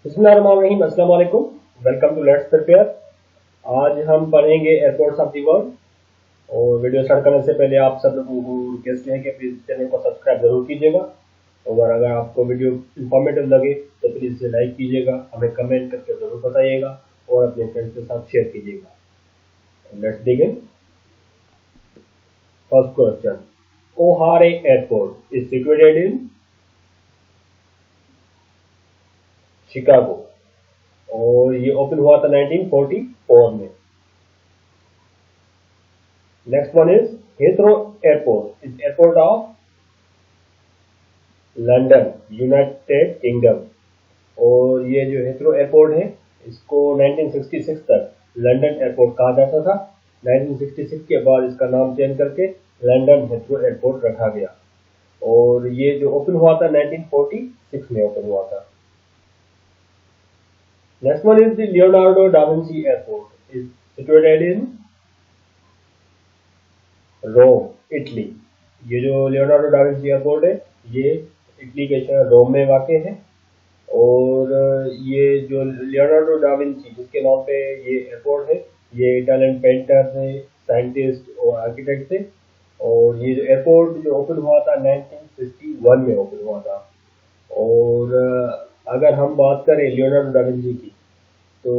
बिस्मिल्लाहिर्रहमानिर्रहीम, अस्सलाम वालेकुम। Welcome to let's prepare. आज हम पढ़ेंगे एयरपोर्ट्स ऑफ द वर्ल्ड। और वीडियो स्टार्ट करने से पहले आप सब लोगों को रिक्वेस्ट है कि प्लीज़ चैनल को सब्सक्राइब जरूर कीजिएगा। और अगर आपको वीडियो इंफॉर्मेटिव लगे तो प्लीज़ इसे लाइक कीजिएगा, हमें कमेंट करके ज़रूर बताइएगा और अपने फ्रेंड्स के साथ शेयर कीजिएगा। Let's begin. First question, O'Hare airport is situated in Chicago और ये ओपन हुआ था 1944 में। Next one is Heathrow airport is airport of London, United Kingdom. और ये जो हीथ्रो एयरपोर्ट है इसको 1966 तक लंदन एयरपोर्ट कहा जाता था। 1966 के बाद इसका नाम चेंज करके लंदन हीथ्रो एयरपोर्ट रखा गया। और ये जो ओपन हुआ था 1946 में ओपन हुआ था। Next one is the Leonardo da Vinci airport is situated in Rome, Italy. ये जो लियोनार्डो डा विंची एयरपोर्ट है ये इटली के शहर रोम में वाक़ है। और ये जो लियोनार्डो डा विंची जिसके नाम पे ये एयरपोर्ट है, ये इटालियन पेंटर थे, साइंटिस्ट और आर्किटेक्ट थे। और ये जो एयरपोर्ट जो ओपन हुआ था 1951 में ओपन हुआ था। और अगर हम बात करें लियोनार्डो डा विंची की तो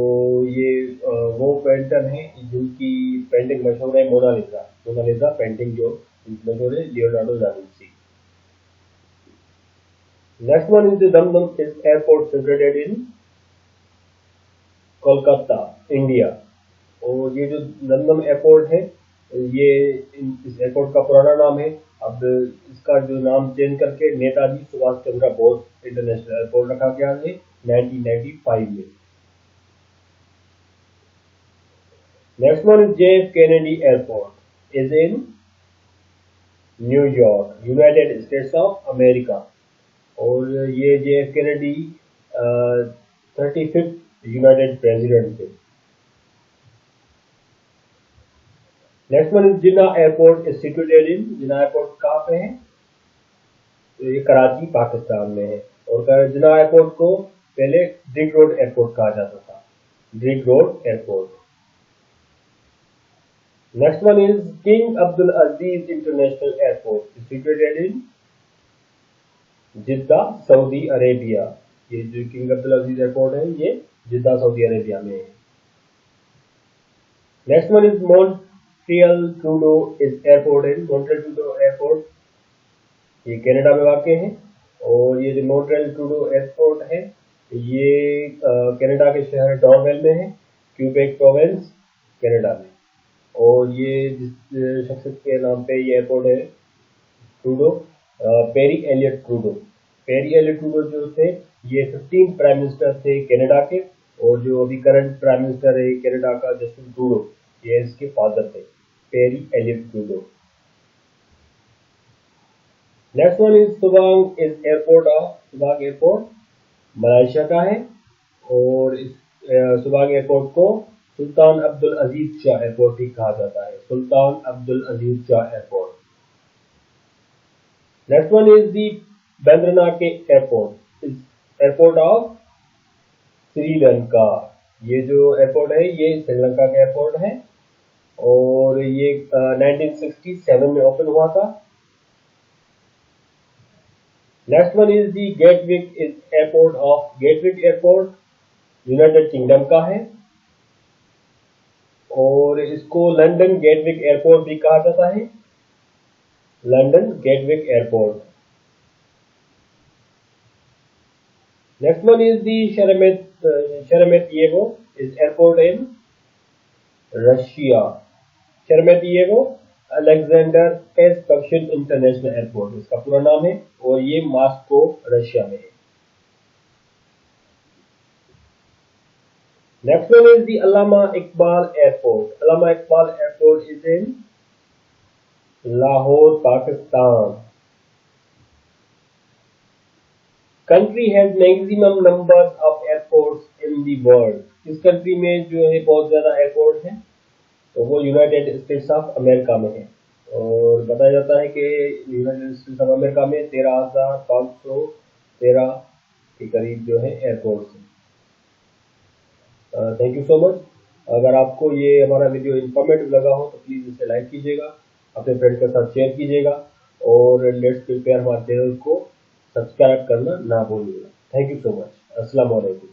ये वो पेंटर हैं जिनकी पेंटिंग मशहूर है, मोनालिसा। मोनालिसा पेंटिंग जो मशहूर है Leonardo da Vinci. Next one is the Dumdum airport situated in Kolkata, India. और ये जो दमदम एयरपोर्ट है ये इस एयरपोर्ट का पुराना नाम है। अब इसका जो नाम चेंज करके नेताजी सुभाष चंद्र बोस इंटरनेशनल एयरपोर्ट रखा गया है 1995 में। Next one is JF Kennedy airport is in New York, United States of America. और ये JF Kennedy 35th United president थे। Next one is Jinnah airport is situated in, Jinnah airport कहाँ पे है? तो ये कराची पाकिस्तान में है। और जिन्ना एयरपोर्ट को पहले ड्रिग रोड एयरपोर्ट कहा जाता था, Drigh road airport. Next one is king Abdul Aziz international airport is situated in Jeddah, Saudi Arabia. ये जो किंग अब्दुल अजीज एयरपोर्ट है ये जिद्दा, सऊदी अरेबिया में है। Next one is Montreal Trudeau is airport in, Montreal Trudeau airport ये कनाडा में वाक़ है। और ये जो मॉन्ट्रियल ट्रूडो एयरपोर्ट है ये कनाडा के शहर डॉर्वेल में है, क्यूबेक प्रोविंस, कनाडा में। और ये जिस शख्स के नाम पे ये एयरपोर्ट है Trudeau, Pierre Elliott Trudeau. Pierre Elliott Trudeau जो थे ये 15 प्राइम मिनिस्टर थे कनाडा के। और जो अभी करंट प्राइम मिनिस्टर है कनाडा का, जस्टिन ट्रूडो, ये इसके फादर थे, Pierre Elliott Trudeau. Next one is Subang is airport of, Subang airport Malaysia का है। और इस सुबांग एयरपोर्ट को Sultan Abdul Aziz Shah airport भी कहा जाता है, Sultan Abdul Aziz Shah airport. Next one is the Bandaranaike airport is airport of Sri Lanka. ये जो एयरपोर्ट है ये श्रीलंका का एयरपोर्ट है। और ये 1967 में ओपन हुआ था। Next one is the Gatwick is airport of, Gatwick airport United kingdom का है। और इसको लंदन गेटविक एयरपोर्ट भी कहा जाता है, London Gatwick airport. Next one is the Sheremetyevo is airport in Russia. Sheremetyevo Alexander S Pushkin international airport इसका पूरा नाम है। और ये मॉस्को, रशिया में है। Next one is the Allama Iqbal airport. Allama Iqbal airport is in Lahore, Pakistan. Country has maximum number of airports in the world. इस country में जो है बहुत ज्यादा एयरपोर्ट हैं, तो वो यूनाइटेड स्टेट्स ऑफ अमेरिका में है। और बताया जाता है कि यूनाइटेड स्टेट्स ऑफ अमेरिका में 13,513 के करीब जो है एयरपोर्ट्स हैं। Thank you so much. अगर आपको ये हमारा वीडियो इन्फॉर्मेटिव लगा हो तो प्लीज़ इसे लाइक कीजिएगा, अपने फ्रेंड के साथ शेयर कीजिएगा और लेट्स प्रिपेयर हमारे चैनल को सब्सक्राइब करना ना भूलिएगा। Thank you so much. अस्सलाम वालेकुम।